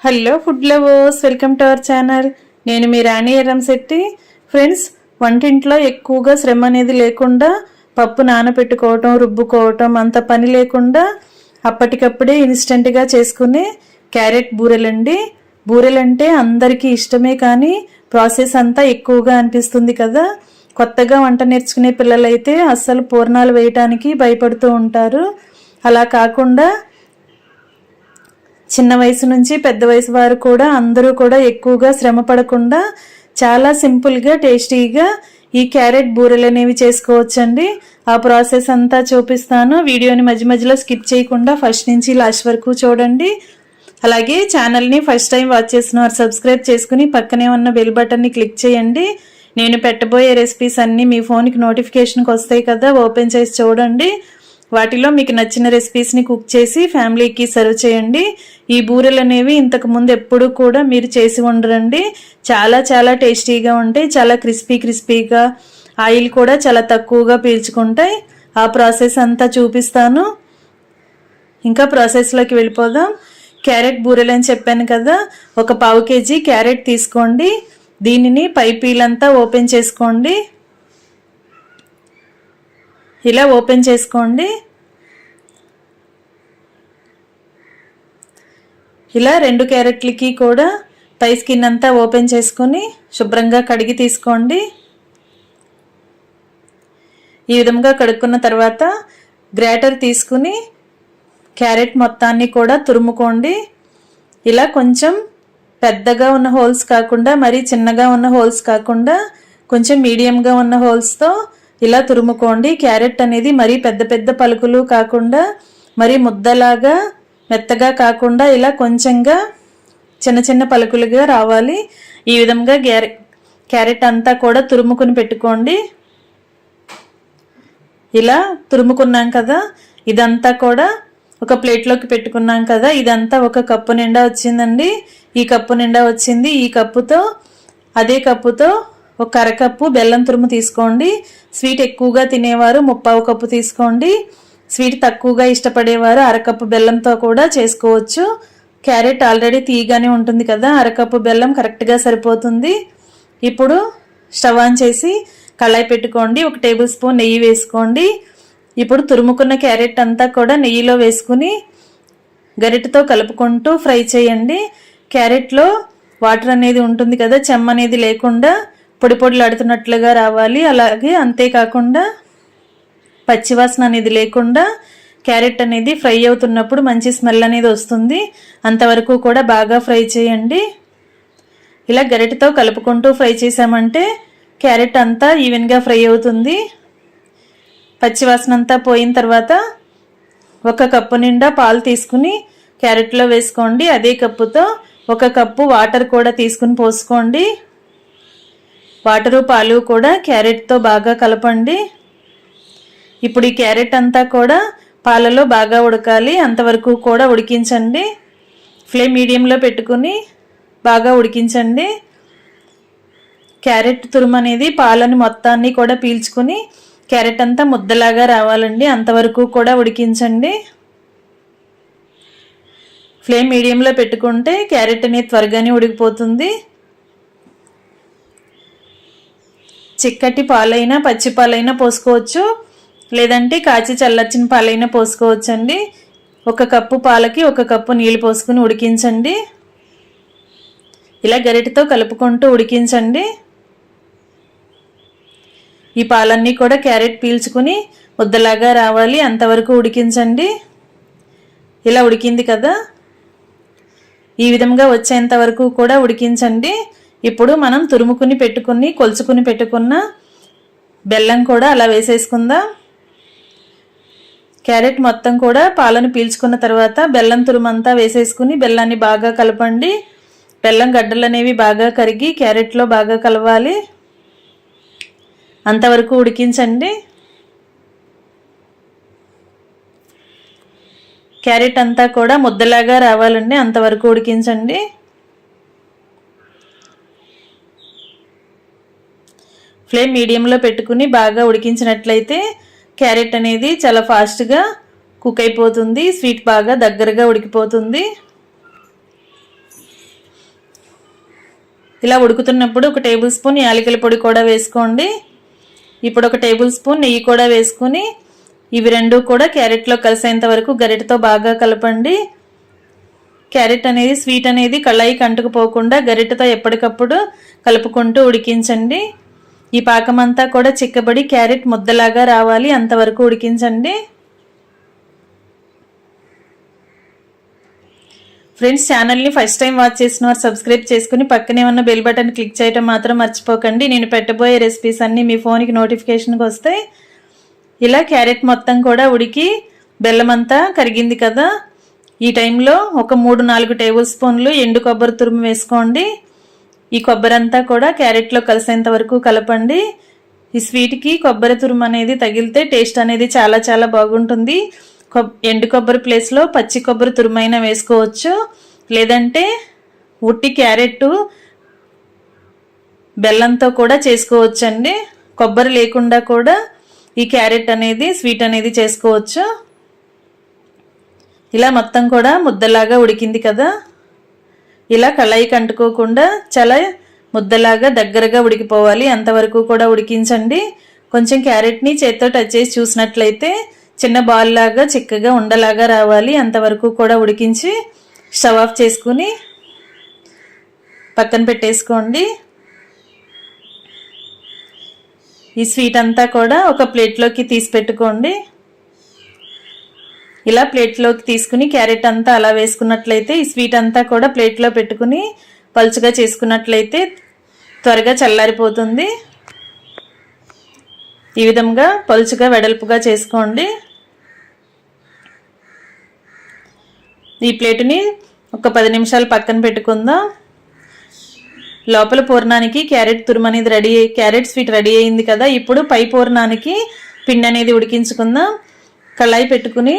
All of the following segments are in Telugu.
Hello food lovers, welcome to our channel. నేను మీ రాణి ఎర్రంశెట్టి. ఫ్రెండ్స్, వంటింట్లో ఎక్కువగా శ్రమ అనేది లేకుండా పప్పు నానబెట్టుకోవటం, రుబ్బుకోవటం అంత పని లేకుండా అప్పటికప్పుడే ఇన్స్టెంట్గా చేసుకునే క్యారెట్ బూరెలండి. బూరెలంటే అందరికీ ఇష్టమే, కానీ ప్రాసెస్ అంతా ఎక్కువగా అనిపిస్తుంది కదా. కొత్తగా వంట నేర్చుకునే పిల్లలైతే అస్సలు పూర్ణాలు వేయటానికి భయపడుతూ ఉంటారు. అలా కాకుండా చిన్న వయసు నుంచి పెద్ద వయసు వారు కూడా అందరూ కూడా ఎక్కువగా శ్రమ పడకుండా చాలా సింపుల్గా టేస్టీగా ఈ క్యారెట్ బూరెలు అనేవి చేసుకోవచ్చండి. ఆ ప్రాసెస్ అంతా చూపిస్తాను. వీడియోని మధ్య మధ్యలో స్కిప్ చేయకుండా ఫస్ట్ నుంచి లాస్ట్ వరకు చూడండి. అలాగే ఛానల్ని ఫస్ట్ టైం వాచ్ చేసిన వారు సబ్స్క్రైబ్ చేసుకుని పక్కనే ఉన్న బెల్ బటన్ని క్లిక్ చేయండి. నేను పెట్టబోయే రెసిపీస్ అన్నీ మీ ఫోన్కి నోటిఫికేషన్కి వస్తాయి కదా, ఓపెన్ చేసి చూడండి. వాటిలో మీకు నచ్చిన రెసిపీస్ని కుక్ చేసి ఫ్యామిలీకి సర్వ్ చేయండి. ఈ బూరెలు అనేవి ఇంతకుముందు ఎప్పుడు కూడా మీరు చేసి ఉండరండి. చాలా చాలా టేస్టీగా ఉంటాయి, చాలా క్రిస్పీగా, ఆయిల్ కూడా చాలా తక్కువగా పీల్చుకుంటాయి. ఆ ప్రాసెస్ అంతా చూపిస్తాను. ఇంకా ప్రాసెస్లోకి వెళ్ళిపోదాం. క్యారెట్ బూరెలు అని చెప్పాను కదా, ఒక 1/2 kg క్యారెట్ తీసుకోండి. దీనిని పై పీలంతా ఓపెన్ చేసుకోండి. ఇలా ఓపెన్ చేసుకోండి. ఇలా 2 క్యారెట్లకి కూడా పై స్కిన్ అంతా ఓపెన్ చేసుకొని శుభ్రంగా కడిగి తీసుకోండి. ఈ విధంగా కడుక్కున్న తర్వాత గ్రేటర్ తీసుకుని క్యారెట్ మొత్తాన్ని కూడా తురుముకోండి. ఇలా కొంచెం పెద్దగా ఉన్న హోల్స్ కాకుండా, మరీ చిన్నగా ఉన్న హోల్స్ కాకుండా, కొంచెం మీడియంగా ఉన్న హోల్స్తో ఇలా తురుముకోండి. క్యారెట్ అనేది మరీ పెద్ద పెద్ద పలుకులు కాకుండా, మరీ ముద్దలాగా మెత్తగా కాకుండా, ఇలా కొంచెంగా చిన్న చిన్న పలుకులుగా రావాలి. ఈ విధంగా క్యారెట్ అంతా కూడా తురుముకుని పెట్టుకోండి. ఇలా తురుముకున్నాం కదా, ఇదంతా కూడా ఒక ప్లేట్లోకి పెట్టుకున్నాం కదా. ఇదంతా ఒక కప్పు నిండా వచ్చిందండి. ఈ కప్పు నిండా వచ్చింది. ఈ కప్పుతో, అదే కప్పుతో ఒక అరకప్పు బెల్లం తురుము తీసుకోండి. స్వీట్ ఎక్కువగా తినేవారు 1/4 కప్పు తీసుకోండి. స్వీట్ తక్కువగా ఇష్టపడేవారు అరకప్పు బెల్లంతో కూడా చేసుకోవచ్చు. క్యారెట్ ఆల్రెడీ తీయగానే ఉంటుంది కదా, అరకప్పు బెల్లం కరెక్ట్గా సరిపోతుంది. ఇప్పుడు స్టవ్ ఆన్ చేసి కళాయి పెట్టుకోండి. 1 టేబుల్ స్పూన్ నెయ్యి వేసుకోండి. ఇప్పుడు తురుముకున్న క్యారెట్ అంతా కూడా నెయ్యిలో వేసుకుని గరిటెతో కలుపుకుంటూ ఫ్రై చేయండి. క్యారెట్లో వాటర్ అనేది ఉంటుంది కదా, చెమ్మ అనేది లేకుండా పొడి పొడిలాడుతున్నట్లుగా రావాలి. అలాగే అంతేకాకుండా పచ్చివాసన అనేది లేకుండా క్యారెట్ అనేది ఫ్రై అవుతున్నప్పుడు మంచి స్మెల్ అనేది వస్తుంది. అంతవరకు కూడా బాగా ఫ్రై చేయండి. ఇలా గరిటెతో కలుపుకుంటూ ఫ్రై చేసామంటే క్యారెట్ అంతా ఈవెన్గా ఫ్రై అవుతుంది. పచ్చివాసన అంతా పోయిన తర్వాత 1 కప్పు నిండా పాలు తీసుకుని క్యారెట్లో వేసుకోండి. అదే కప్పుతో 1 కప్పు వాటర్ కూడా తీసుకుని పోసుకోండి. వాటరు పాలు కూడా క్యారెట్తో బాగా కలపండి. ఇప్పుడు ఈ క్యారెట్ అంతా కూడా పాలలో బాగా ఉడకాలి. అంతవరకు కూడా ఉడికించండి. ఫ్లేమ్ మీడియంలో పెట్టుకుని బాగా ఉడికించండి. క్యారెట్ తురుము అనేది పాలని మొత్తాన్ని కూడా పీల్చుకుని క్యారెట్ అంతా ముద్దలాగా రావాలండి. అంతవరకు కూడా ఉడికించండి. ఫ్లేమ్ మీడియంలో పెట్టుకుంటే క్యారెట్ అనేది త్వరగానే ఉడికిపోతుంది. చిక్కటి పాలైనా పచ్చి పాలైనా పోసుకోవచ్చు, లేదంటే కాచి చల్లార్చిన పాలైనా పోసుకోవచ్చు అండి. 1 కప్పు పాలకి 1 కప్పు నీళ్ళు పోసుకుని ఉడికించండి. ఇలా గరిటెతో కలుపుకుంటూ ఉడికించండి. ఈ పాలన్నీ కూడా క్యారెట్ పీల్చుకుని ముద్దలాగా రావాలి. అంతవరకు ఉడికించండి. ఇలా ఉడికింది కదా, ఈ విధంగా వచ్చేంత వరకు కూడా ఉడికించండి. ఇప్పుడు మనం తురుముకుని పెట్టుకుని కొలుచుకుని పెట్టుకున్న బెల్లం కూడా అలా వేసేసుకుందాం. క్యారెట్ మొత్తం కూడా పాలను పీల్చుకున్న తర్వాత బెల్లం తురుమంతా వేసేసుకుని బెల్లాన్ని బాగా కలపండి. బెల్లం గడ్డలు అనేవి బాగా కరిగి క్యారెట్లో బాగా కలవాలి. అంతవరకు ఉడికించండి. క్యారెట్ అంతా కూడా ముద్దలాగా రావాలండి. అంతవరకు ఉడికించండి. ఫ్లేమ్ మీడియంలో పెట్టుకుని బాగా ఉడికించినట్లయితే క్యారెట్ అనేది చాలా ఫాస్ట్గా కుక్ అయిపోతుంది. స్వీట్ బాగా దగ్గరగా ఉడికిపోతుంది. ఇలా ఉడుకుతున్నప్పుడు ఒక టేబుల్ స్పూన్ యాలకుల పొడి కూడా వేసుకోండి. ఇప్పుడు ఒక టేబుల్ స్పూన్ నెయ్యి కూడా వేసుకుని ఇవి రెండు కూడా క్యారెట్లో కలిసేంత వరకు గరిటెతో బాగా కలపండి. క్యారెట్ అనేది స్వీట్ అనేది కళాయికి అంటుకుపోకుండా గరిటెతో ఎప్పటికప్పుడు కలుపుకుంటూ ఉడికించండి. ఈ పాకమంతా కూడా చిక్కబడి క్యారెట్ ముద్దలాగా రావాలి, అంతవరకు ఉడికించండి. ఫ్రెండ్స్, ఛానల్ని ఫస్ట్ టైం వాచ్ చేసిన వారు సబ్స్క్రైబ్ చేసుకుని పక్కనే ఉన్న బెల్ బటన్ క్లిక్ చేయడం మాత్రం మర్చిపోకండి. నేను పెట్టబోయే రెసిపీస్ అన్నీ మీ ఫోన్కి నోటిఫికేషన్కి వస్తాయి. ఇలా క్యారెట్ మొత్తం కూడా ఉడికి బెల్లం అంతా కరిగింది కదా, ఈ టైంలో ఒక 3-4 టేబుల్ స్పూన్లు ఎండు కొబ్బరి తురుము వేసుకోండి. ఈ కొబ్బరి అంతా కూడా క్యారెట్లో కలిసేంత వరకు కలపండి. ఈ స్వీట్కి కొబ్బరి తురుము అనేది తగిలితే టేస్ట్ అనేది చాలా చాలా బాగుంటుంది. ఎండు కొబ్బరి ప్లేస్లో పచ్చి కొబ్బరి తురుమైనా వేసుకోవచ్చు, లేదంటే ఉట్టి క్యారెట్ బెల్లంతో కూడా చేసుకోవచ్చండి. కొబ్బరి లేకుండా కూడా ఈ క్యారెట్ అనేది స్వీట్ అనేది చేసుకోవచ్చు. ఇలా మొత్తం కూడా ముద్దలాగా ఉడికింది కదా, ఇలా కళాయికి అంటుకోకుండా చాలా ముద్దలాగా దగ్గరగా ఉడికిపోవాలి, అంతవరకు కూడా ఉడికించండి. కొంచెం క్యారెట్ని చేత్తో టచ్ చేసి చూసినట్లయితే చిన్న బాల్ లాగా చిక్కగా ఉండలాగా రావాలి, అంతవరకు కూడా ఉడికించి స్టవ్ ఆఫ్ చేసుకుని పక్కన పెట్టేసుకోండి. ఈ స్వీట్ అంతా కూడా ఒక ప్లేట్లోకి తీసి పెట్టుకోండి. ఇలా ప్లేట్లోకి తీసుకుని క్యారెట్ అంతా అలా వేసుకున్నట్లయితే ఈ స్వీట్ అంతా కూడా ప్లేట్లో పెట్టుకుని పలుచగా చేసుకున్నట్లయితే త్వరగా చల్లారిపోతుంది. ఈ విధంగా పలుచగా వెడల్పుగా చేసుకోండి. ఈ ప్లేటుని ఒక 10 నిమిషాలు పక్కన పెట్టుకుందాం. లోపల పూర్ణానికి క్యారెట్ తురుము అనేది క్యారెట్ స్వీట్ రెడీ అయింది కదా, ఇప్పుడు పై పూర్ణానికి పిండి అనేది ఉడికించుకుందాం. కళాయి పెట్టుకుని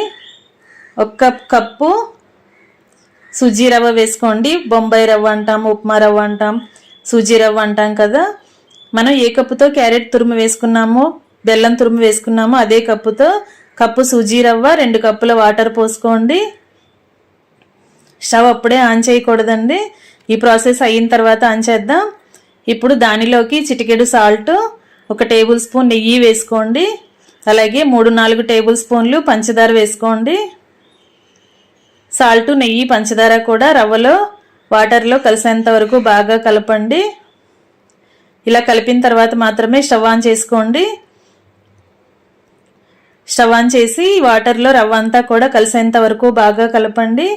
1 కప్పు సూజీ రవ్వ వేసుకోండి. బొంబాయి రవ్వ అంటాం, ఉప్మా రవ్వ అంటాం, సూజీ రవ్వ అంటాం కదా. మనం ఏ కప్పుతో క్యారెట్ తురుము వేసుకున్నామో బెల్లం తురుము వేసుకున్నామో అదే కప్పుతో కప్పు సూజీ రవ్వ, 2 కప్పుల వాటర్ పోసుకోండి. స్టవ్ అప్పుడే ఆన్ చేయకూడదండి, ఈ ప్రాసెస్ అయిన తర్వాత ఆన్ చేద్దాం. ఇప్పుడు దానిలోకి చిటికెడు సాల్ట్, 1 టేబుల్ స్పూన్ నెయ్యి వేసుకోండి. అలాగే 3-4 టేబుల్ స్పూన్లు పంచదార వేసుకోండి. సాల్ట్, నెయ్యి, పంచదార కూడా రవ్వలో వాటర్లో కలిసేంత వరకు బాగా కలపండి. ఇలా కలిపిన తర్వాత మాత్రమే స్టవ్ ఆన్ చేసుకోండి. స్టవ్ ఆన్ చేసి వాటర్లో రవ్వ అంతా కూడా కలిసేంత వరకు బాగా కలపండి.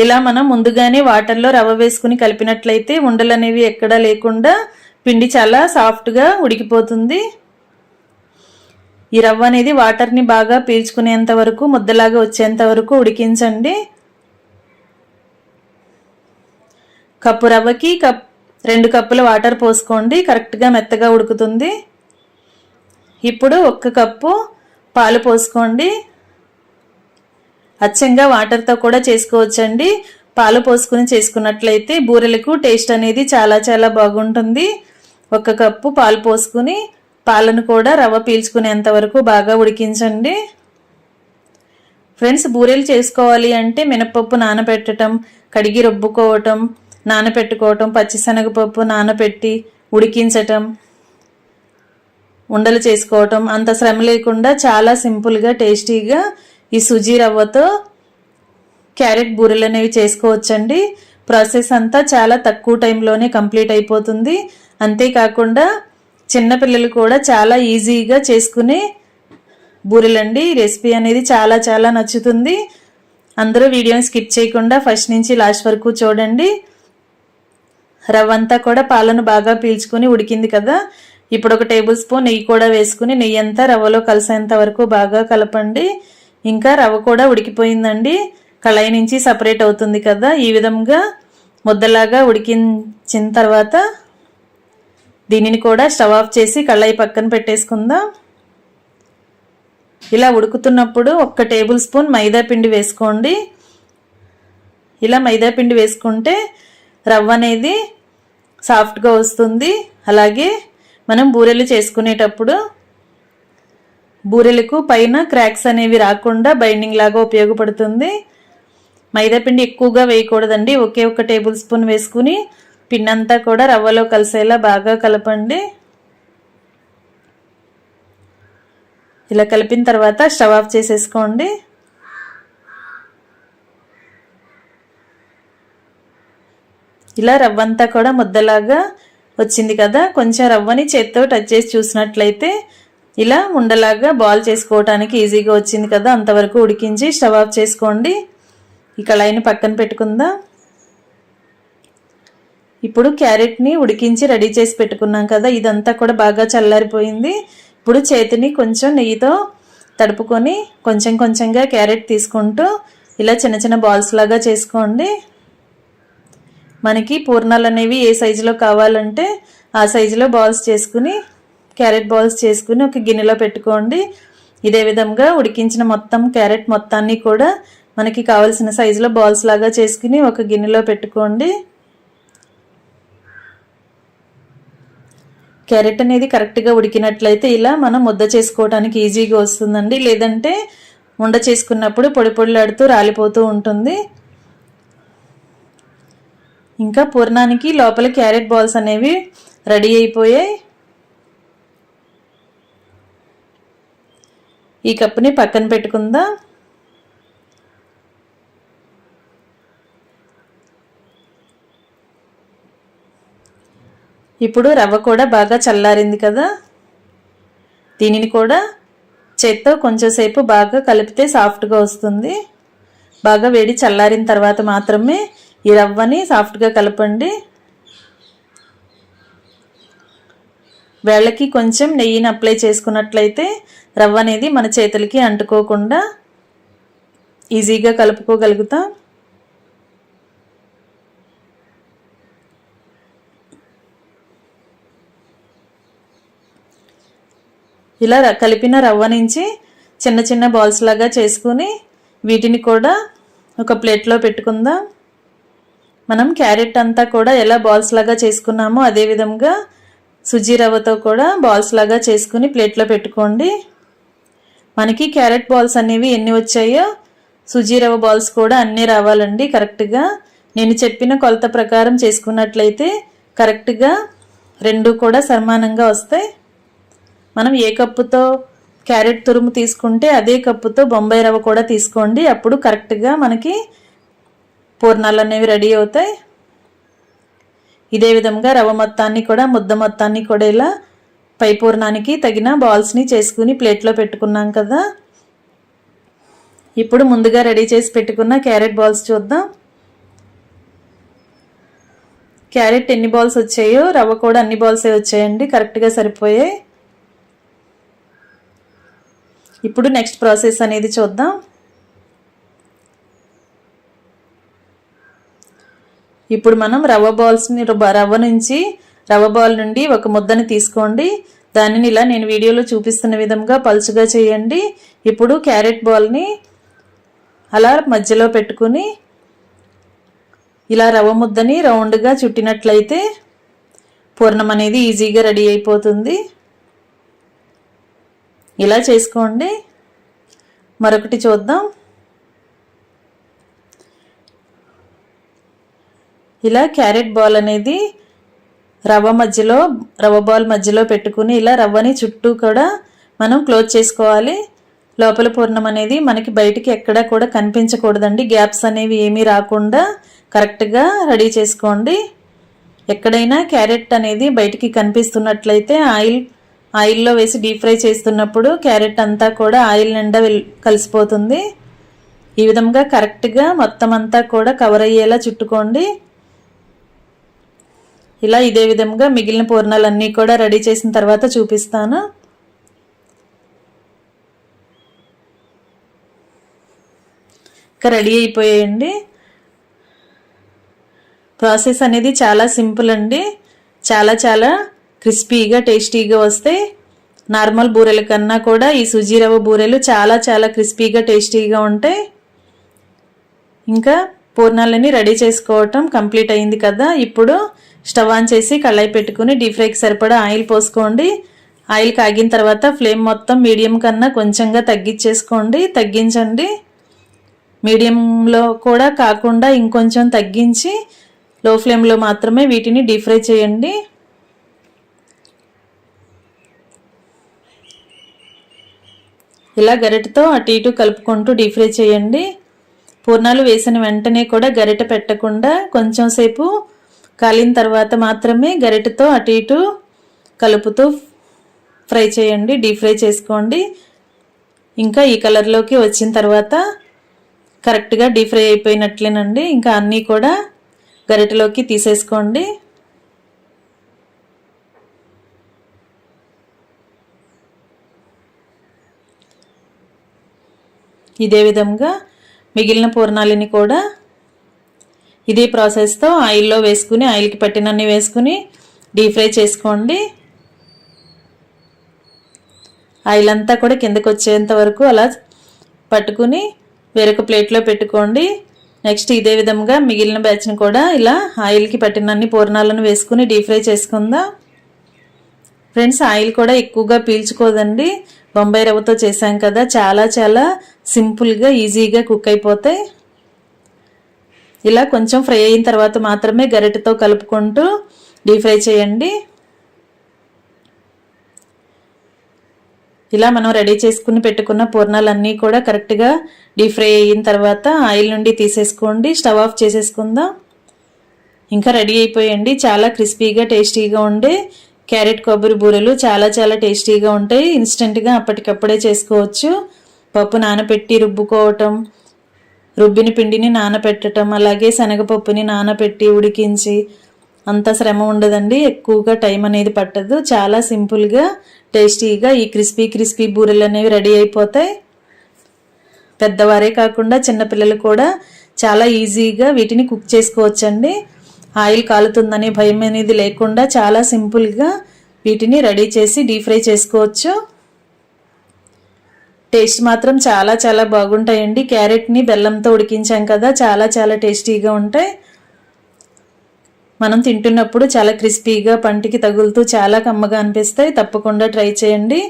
ఇలా మనం ముందుగానే వాటర్లో రవ్వ వేసుకుని కలిపినట్లయితే ఉండలు అనేవి ఎక్కడా లేకుండా పిండి చాలా సాఫ్ట్గా ఉడికిపోతుంది. ఈ రవ్వ అనేది వాటర్ని బాగా పీల్చుకునేంత వరకు ముద్దలాగా వచ్చేంత వరకు ఉడికించండి. కప్పు రవ్వకి 2 కప్పుల వాటర్ పోసుకోండి, కరెక్ట్గా మెత్తగా ఉడుకుతుంది. ఇప్పుడు 1 కప్పు పాలు పోసుకోండి. అచ్చంగా వాటర్తో కూడా చేసుకోవచ్చండి. పాలు పోసుకుని చేసుకున్నట్లయితే బూరెలకు టేస్ట్ అనేది చాలా చాలా బాగుంటుంది. 1 కప్పు పాలు పోసుకుని పాలను కూడా రవ్వ పీల్చుకునేంత వరకు బాగా ఉడికించండి. ఫ్రెండ్స్, బూరెలు చేసుకోవాలి అంటే మినపప్పు నానబెట్టడం, కడిగి రుబ్బుకోవటం, నానబెట్టుకోవటం, పచ్చిశనగపప్పు నానబెట్టి ఉడికించటం, ఉండలు చేసుకోవటం అంత శ్రమ లేకుండా చాలా సింపుల్గా టేస్టీగా ఈ సుజీ రవ్వతో క్యారెట్ బూరెలు అనేవి చేసుకోవచ్చండి. ప్రాసెస్ అంతా చాలా తక్కువ టైంలోనే కంప్లీట్ అయిపోతుంది. అంతేకాకుండా చిన్నపిల్లలు కూడా చాలా ఈజీగా చేసుకునే బూరెలండి. ఈ రెసిపీ అనేది చాలా చాలా నచ్చుతుంది. అందరూ వీడియోని స్కిప్ చేయకుండా ఫస్ట్ నుంచి లాస్ట్ వరకు చూడండి. రవ్వ అంతా కూడా పాలను బాగా పీల్చుకుని ఉడికింది కదా, ఇప్పుడు 1 టేబుల్ స్పూన్ నెయ్యి కూడా వేసుకుని నెయ్యి అంతా రవ్వలో కలిసేంత వరకు బాగా కలపండి. ఇంకా రవ్వ కూడా ఉడికిపోయిందండి, కళాయి నుంచి సపరేట్ అవుతుంది కదా. ఈ విధంగా ముద్దలాగా ఉడికించిన తర్వాత దీనిని కూడా స్టవ్ ఆఫ్ చేసి కళాయి పక్కన పెట్టేసుకుందాం. ఇలా ఉడుకుతున్నప్పుడు 1 టేబుల్ స్పూన్ మైదా పిండి వేసుకోండి. ఇలా మైదా పిండి వేసుకుంటే రవ్వ అనేది సాఫ్ట్గా వస్తుంది. అలాగే మనం బూరెలు చేసుకునేటప్పుడు బూరెలకు పైన క్రాక్స్ అనేవి రాకుండా బైండింగ్ లాగా ఉపయోగపడుతుంది. మైదాపిండి ఎక్కువగా వేయకూడదండి, ఒకే 1 టేబుల్ స్పూన్ వేసుకుని పిండి అంతా కూడా రవ్వలో కలిసేలా బాగా కలపండి. ఇలా కలిపిన తర్వాత స్టవ్ ఆఫ్ చేసేసుకోండి. ఇలా రవ్వ అంతా కూడా ముద్దలాగా వచ్చింది కదా. కొంచెం రవ్వని చేత్తో టచ్ చేసి చూసినట్లయితే ఇలా ఉండలాగా బాల్ చేసుకోవడానికి ఈజీగా వచ్చింది కదా. అంతవరకు ఉడికించి స్టవ్ ఆఫ్ చేసుకోండి. ఈ కళాయిని పక్కన పెట్టుకుందాం. ఇప్పుడు క్యారెట్ని ఉడికించి రెడీ చేసి పెట్టుకున్నాం కదా, ఇదంతా కూడా బాగా చల్లారిపోయింది. ఇప్పుడు చేతిని కొంచెం నెయ్యితో తడుపుకొని కొంచెం కొంచెంగా క్యారెట్ తీసుకుంటూ ఇలా చిన్న చిన్న బాల్స్ లాగా చేసుకోండి. మనకి పూర్ణాలు అనేవి ఏ సైజులో కావాలంటే ఆ సైజులో బాల్స్ చేసుకుని క్యారెట్ బాల్స్ చేసుకుని ఒక గిన్నెలో పెట్టుకోండి. ఇదే విధంగా ఉడికించిన మొత్తం క్యారెట్ మొత్తాన్ని కూడా మనకి కావాల్సిన సైజులో బాల్స్ లాగా చేసుకుని ఒక గిన్నెలో పెట్టుకోండి. క్యారెట్ అనేది కరెక్ట్గా ఉడికినట్లయితే ఇలా మనం ముద్ద చేసుకోవడానికి ఈజీగా వస్తుందండి. లేదంటే ఉండ చేసుకున్నప్పుడు పొడి పొడిలాడుతూ రాలిపోతూ ఉంటుంది. ఇంకా పూర్ణానికి లోపల క్యారెట్ బాల్స్ అనేవి రెడీ అయిపోయాయి. ఈ కప్పుని పక్కన పెట్టుకుందాం. ఇప్పుడు రవ్వ కూడా బాగా చల్లారింది కదా, దీనిని కూడా చేత్తో కొంచెం సేపు బాగా కలిపితే సాఫ్ట్గా వస్తుంది. బాగా వేడి చల్లారిన తర్వాత మాత్రమే ఈ రవ్వని సాఫ్ట్గా కలపండి. వేళ్ళకి కొంచెం నెయ్యిని అప్లై చేసుకున్నట్లయితే రవ్వ అనేది మన చేతులకి అంటుకోకుండా ఈజీగా కలుపుకోగలుగుతాం. ఇలా కలిపిన రవ్వ నుంచి చిన్న చిన్న బాల్స్ లాగా చేసుకుని వీటిని కూడా ఒక ప్లేట్లో పెట్టుకుందాం. మనం క్యారెట్ అంతా కూడా ఎలా బాల్స్ లాగా చేసుకున్నామో అదే విధంగా సుజీ రవ్వతో కూడా బాల్స్ లాగా చేసుకుని ప్లేట్లో పెట్టుకోండి. మనకి క్యారెట్ బాల్స్ అనేవి ఎన్ని వచ్చాయో సుజీ రవ్వ బాల్స్ కూడా అన్నీ రావాలండి కరెక్ట్గా. నేను చెప్పిన కొలత ప్రకారం చేసుకున్నట్లయితే కరెక్ట్గా రెండు కూడా సమానంగా వస్తాయి. మనం ఏ కప్పుతో క్యారెట్ తురుము తీసుకుంటే అదే కప్పుతో బొంబాయి రవ్వ కూడా తీసుకోండి. అప్పుడు కరెక్ట్గా మనకి పూర్ణాలు అనేవి రెడీ అవుతాయి. ఇదే విధంగా రవ్వ మొత్తాన్ని కూడా ముద్ద మొత్తాన్ని కూడా ఇలా పై పూర్ణానికి తగిన బాల్స్ని చేసుకుని ప్లేట్లో పెట్టుకున్నాం కదా. ఇప్పుడు ముందుగా రెడీ చేసి పెట్టుకున్న క్యారెట్ బాల్స్ చూద్దాం. క్యారెట్ ఎన్ని బాల్స్ వచ్చాయో రవ్వ కూడా అన్ని బాల్సే వచ్చాయండి, కరెక్ట్గా సరిపోయాయి. ఇప్పుడు నెక్స్ట్ ప్రాసెస్ అనేది చూద్దాం. ఇప్పుడు మనం రవ్వ నుంచి రవ్వ బాల్ నుండి ఒక ముద్దని తీసుకోండి. దానిని ఇలా నేను వీడియోలో చూపిస్తున్న విధంగా పలుచగా చేయండి. ఇప్పుడు క్యారెట్ బాల్ని అలా మధ్యలో పెట్టుకుని ఇలా రవ్వ ముద్దని రౌండ్గా చుట్టినట్లయితే పూర్ణం అనేది ఈజీగా రెడీ అయిపోతుంది. ఇలా చేసుకోండి. మరొకటి చూద్దాం. ఇలా క్యారెట్ బాల్ అనేది రవ్వ బాల్ మధ్యలో పెట్టుకుని ఇలా రవ్వని చుట్టూ కూడా మనం క్లోజ్ చేసుకోవాలి. లోపల పూర్ణం అనేది మనకి బయటికి ఎక్కడా కూడా కనిపించకూడదండి. గ్యాప్స్ అనేవి ఏమీ రాకుండా కరెక్ట్గా రెడీ చేసుకోండి. ఎక్కడైనా క్యారెట్ అనేది బయటికి కనిపిస్తున్నట్లయితే ఆయిల్లో వేసి డీప్ ఫ్రై చేస్తున్నప్పుడు క్యారెట్ అంతా కూడా ఆయిల్ నిండా కలిసిపోతుంది. ఈ విధంగా కరెక్ట్గా మొత్తం అంతా కూడా కవర్ అయ్యేలా చుట్టుకోండి. ఇలా ఇదే విధంగా మిగిలిన పూర్ణాలన్నీ కూడా రెడీ చేసిన తర్వాత చూపిస్తాను. ఇంకా రెడీ అయిపోయాయండి. ప్రాసెస్ అనేది చాలా సింపుల్ అండి. చాలా చాలా క్రిస్పీగా టేస్టీగా వస్తాయి. నార్మల్ బూరెల కన్నా కూడా ఈ సుజీ రవ్వ బూరెలు చాలా చాలా క్రిస్పీగా టేస్టీగా ఉంటాయి. ఇంకా పూర్ణాలని రెడీ చేసుకోవటం కంప్లీట్ అయింది కదా. ఇప్పుడు స్టవ్ ఆన్ చేసి కళాయి పెట్టుకుని డీప్ ఫ్రైకి సరిపడా ఆయిల్ పోసుకోండి. ఆయిల్ కాగిన తర్వాత ఫ్లేమ్ మొత్తం మీడియం కన్నా కొంచెంగా తగ్గించండి. మీడియంలో కూడా కాకుండా ఇంకొంచెం తగ్గించి లో ఫ్లేమ్లో మాత్రమే వీటిని డీప్ ఫ్రై చేయండి. ఇలా గరిటెతో అటు ఇటు కలుపుకుంటూ డీప్ ఫ్రై చేయండి. పూర్ణాలు వేసిన వెంటనే కూడా గరిటె పెట్టకుండా కొంచెం సేపు కాలిన తర్వాత మాత్రమే గరిటెతో అటు ఇటు కలుపుతూ ఫ్రై చేయండి, డీప్ ఫ్రై చేసుకోండి. ఇంకా ఈ కలర్లోకి వచ్చిన తర్వాత కరెక్ట్గా డీప్ ఫ్రై అయిపోయినట్లేనండి. ఇంకా అన్నీ కూడా గరిటెలోకి తీసేసుకోండి. ఇదే విధంగా మిగిలిన పూర్ణాలని కూడా ఇదే ప్రాసెస్తో ఆయిల్లో వేసుకుని ఆయిల్కి పట్టినన్ని వేసుకుని డీప్ ఫ్రై చేసుకోండి. ఆయిల్ అంతా కూడా కిందకు వచ్చేంత వరకు అలా పట్టుకుని వేరొక ప్లేట్లో పెట్టుకోండి. నెక్స్ట్ ఇదే విధంగా మిగిలిన బ్యాచ్ని కూడా ఇలా ఆయిల్కి పట్టినన్ని పూర్ణాలను వేసుకుని డీప్ ఫ్రై చేసుకుందాం. ఫ్రెండ్స్, ఆయిల్ కూడా ఎక్కువగా పీల్చుకోదండి. బొంబాయి రవ్వతో చేసాం కదా, చాలా చాలా సింపుల్గా ఈజీగా కుక్ అయిపోతాయి. ఇలా కొంచెం ఫ్రై అయిన తర్వాత మాత్రమే గరిటెతో కలుపుకుంటూ డీప్ ఫ్రై చేయండి. ఇలా మనం రెడీ చేసుకుని పెట్టుకున్న పూర్ణాలన్నీ కూడా కరెక్ట్గా డీప్ ఫ్రై అయిన తర్వాత ఆయిల్ నుండి తీసేసుకోండి. స్టవ్ ఆఫ్ చేసేసుకుందాం. ఇంకా రెడీ అయిపోయండి. చాలా క్రిస్పీగా టేస్టీగా ఉండే క్యారెట్ కొబ్బరి బూరెలు చాలా చాలా టేస్టీగా ఉంటాయి. ఇన్స్టెంట్గా అప్పటికప్పుడే చేసుకోవచ్చు. పప్పు నానబెట్టి రుబ్బుకోవటం, రుబ్బిన పిండిని నానబెట్టడం, అలాగే శనగపప్పుని నానబెట్టి ఉడికించి అంత శ్రమ ఉండదండి. ఎక్కువగా టైం అనేది పట్టదు. చాలా సింపుల్గా టేస్టీగా ఈ క్రిస్పీ బూరెలు అనేవి రెడీ అయిపోతాయి. పెద్దవారే కాకుండా చిన్నపిల్లలు కూడా చాలా ఈజీగా వీటిని కుక్ చేసుకోవచ్చండి. ఆయిల్ కాలుతుందనే భయం అనేది లేకుండా చాలా సింపుల్గా వీటిని రెడీ చేసి డీప్ ఫ్రై చేసుకోవచ్చు. టేస్ట్ మాత్రం చాలా చాలా బాగుంటాయండి. క్యారెట్ని బెల్లంతో ఉడికించాం కదా, చాలా చాలా టేస్టీగా ఉంటాయి. మనం తింటున్నప్పుడు చాలా క్రిస్పీగా పంటికి తగులుతూ చాలా కమ్మగా అనిపిస్తాయి. తప్పకుండా ట్రై చేయండి.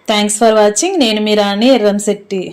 Thanks for watching. నేను మీ రాణి ఎర్రంశెట్టి.